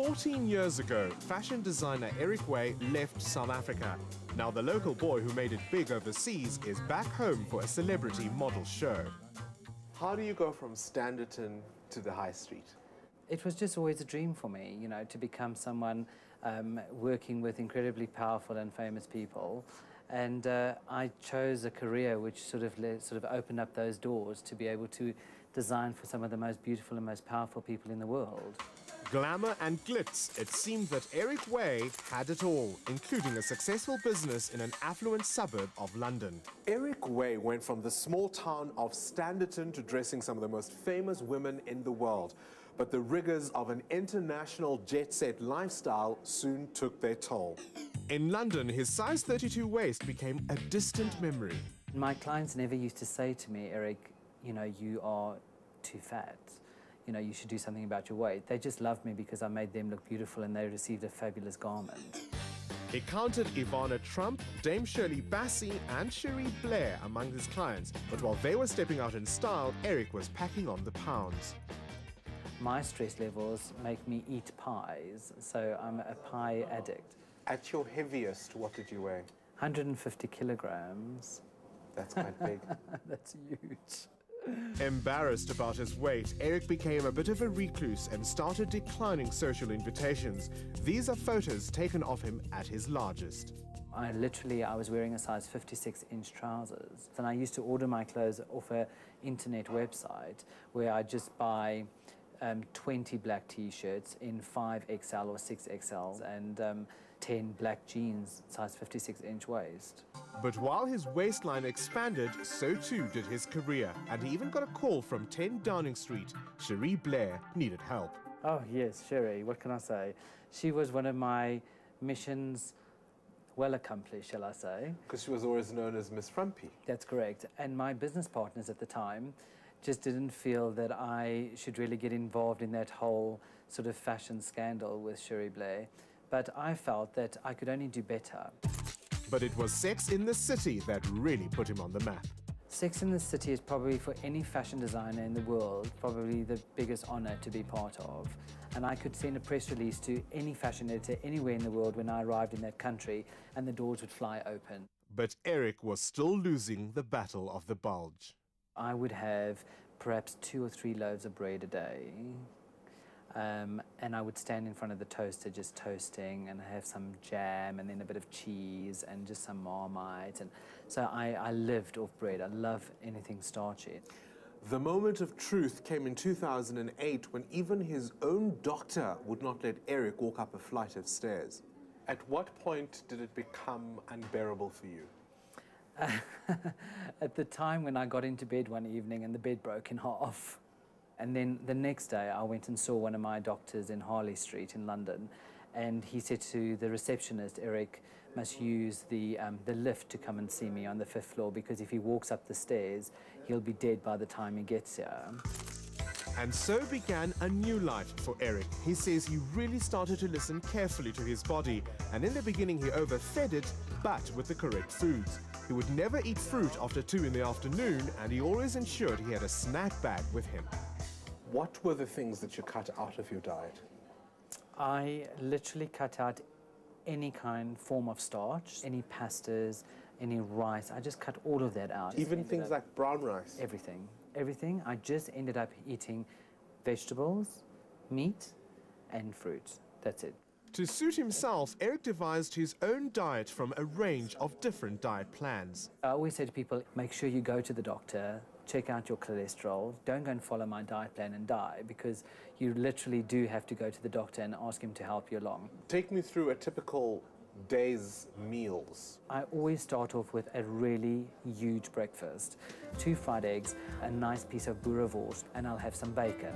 14 years ago, fashion designer Eric Way left South Africa. Now the local boy who made it big overseas is back home for a celebrity model show. How do you go from Standerton to the high street? It was just always a dream for me, you know, to become someone working with incredibly powerful and famous people. And I chose a career which sort of opened up those doors to be able to design for some of the most beautiful and most powerful people in the world. Glamour and glitz, it seemed that Eric Way had it all, including a successful business in an affluent suburb of London. Eric Way went from the small town of Standerton to dressing some of the most famous women in the world. But the rigors of an international jet-set lifestyle soon took their toll. In London, his size 32 waist became a distant memory. My clients never used to say to me, Eric, you know, you are too fat. You know, you should do something about your weight. They just loved me because I made them look beautiful and they received a fabulous garment. He counted Ivana Trump, Dame Shirley Bassey and Cherie Blair among his clients. But while they were stepping out in style, Eric was packing on the pounds. My stress levels make me eat pies, so I'm a pie addict. At your heaviest, what did you weigh? 150 kilograms. That's quite big. That's huge. Embarrassed about his weight, Eric became a bit of a recluse and started declining social invitations. These are photos taken of him at his largest. I was wearing a size 56-inch trousers. And I used to order my clothes off an internet website where I just buy 20 black t-shirts in 5XL or 6XL and 10 black jeans, size 56-inch waist. But while his waistline expanded, so too did his career. And he even got a call from 10 Downing Street. Cherie Blair needed help. Oh yes, Cherie, what can I say? She was one of my missions well accomplished, shall I say. Because she was always known as Miss Frumpy. That's correct. And my business partners at the time just didn't feel that I should really get involved in that whole sort of fashion scandal with Cherie Blair. But I felt that I could only do better. But it was Sex in the City that really put him on the map. Sex in the City is probably, for any fashion designer in the world, probably the biggest honor to be part of. And I could send a press release to any fashion editor anywhere in the world when I arrived in that country, and the doors would fly open. But Eric was still losing the battle of the bulge. I would have perhaps 2 or 3 loaves of bread a day. And I would stand in front of the toaster just toasting and have some jam and then a bit of cheese and just some Marmite. And so I lived off bread. I love anything starchy. The moment of truth came in 2008 when even his own doctor would not let Eric walk up a flight of stairs. At what point did it become unbearable for you? At the time when I got into bed one evening and the bed broke in half. And then the next day I went and saw one of my doctors in Harley Street in London, and he said to the receptionist, Eric must use the lift to come and see me on the 5th floor, because if he walks up the stairs, he'll be dead by the time he gets here. And so began a new life for Eric. He says he really started to listen carefully to his body, and in the beginning he overfed it, but with the correct foods. He would never eat fruit after 2 in the afternoon, and he always ensured he had a snack bag with him. What were the things that you cut out of your diet? I literally cut out any form of starch, any pastas, any rice. I just cut all of that out. Even things like brown rice? Everything. Everything. I just ended up eating vegetables, meat, and fruit. That's it. To suit himself, Eric devised his own diet from a range of different diet plans. I always say to people, make sure you go to the doctor, check out your cholesterol. Don't go and follow my diet plan and die, because you literally do have to go to the doctor and ask him to help you along. Take me through a typical day's meals. I always start off with a really huge breakfast. 2 fried eggs, a nice piece of boerewors, and I'll have some bacon.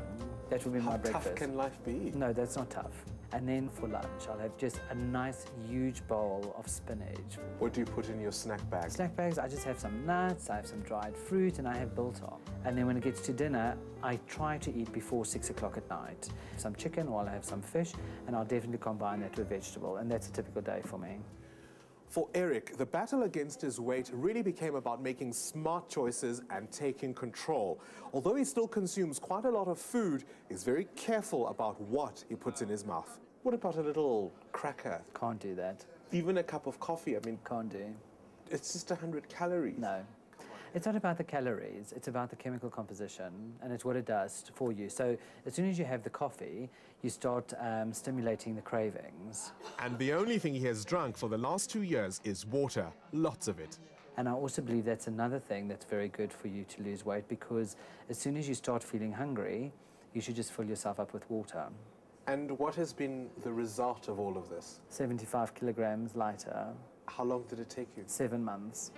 That will be my breakfast. How tough can life be? No, that's not tough. And then for lunch, I'll have just a nice, huge bowl of spinach. What do you put in your snack bag? Snack bags, I just have some nuts, I have some dried fruit, and I have biltong. And then when it gets to dinner, I try to eat before 6 o'clock at night. Some chicken, or I'll have some fish, and I'll definitely combine that with vegetable, and that's a typical day for me. For Eric, the battle against his weight really became about making smart choices and taking control. Although he still consumes quite a lot of food, he's very careful about what he puts in his mouth. What about a little cracker? Can't do that. Even a cup of coffee, I mean, Can't do. it's just 100 calories. No. It's not about the calories, it's about the chemical composition, and it's what it does for you. So as soon as you have the coffee, you start stimulating the cravings. And the only thing he has drunk for the last 2 years is water, lots of it. And I also believe that's another thing that's very good for you to lose weight, because as soon as you start feeling hungry, you should just fill yourself up with water. And what has been the result of all of this? 75 kilograms lighter. How long did it take you? 7 months.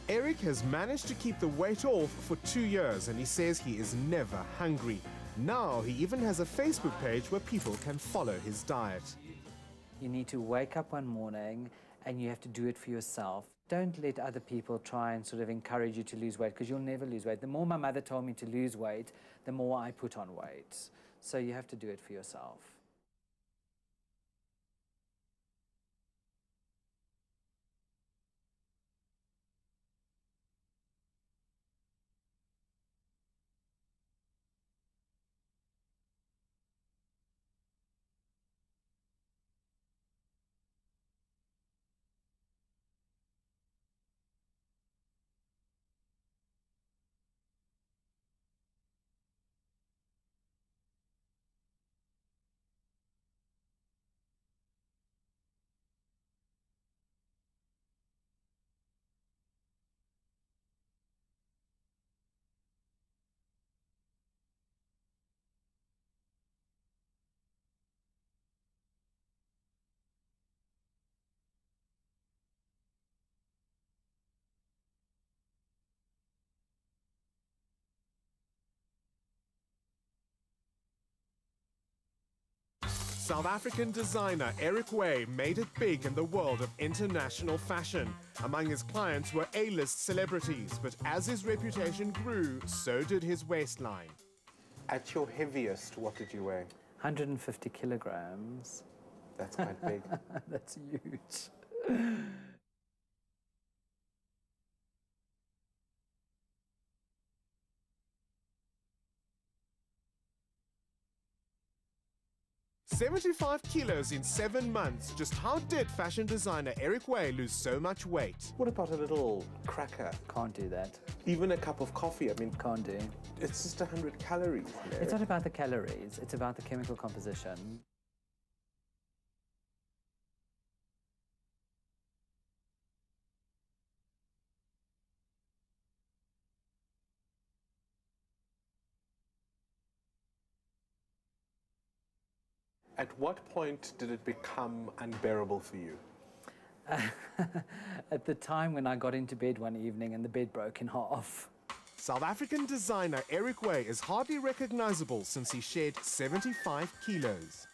Eric has managed to keep the weight off for 2 years, and he says he is never hungry. Now he even has a Facebook page where people can follow his diet. You need to wake up one morning and you have to do it for yourself. Don't let other people try and sort of encourage you to lose weight, because you'll never lose weight. The more my mother told me to lose weight, the more I put on weight. So you have to do it for yourself. South African designer Eric Way made it big in the world of international fashion. Among his clients were A-list celebrities, but as his reputation grew, so did his waistline. At your heaviest, what did you weigh? 150 kilograms. That's quite big. That's huge. 75 kilos in 7 months. Just how did fashion designer Eric Way lose so much weight? What about a little cracker? Can't do that. Even a cup of coffee, I mean, Can't do. it's just 100 calories. It's not about the calories, it's about the chemical composition. At what point did it become unbearable for you? At the time when I got into bed one evening and the bed broke in half. South African designer Eric Way is hardly recognizable since he shed 75 kilos.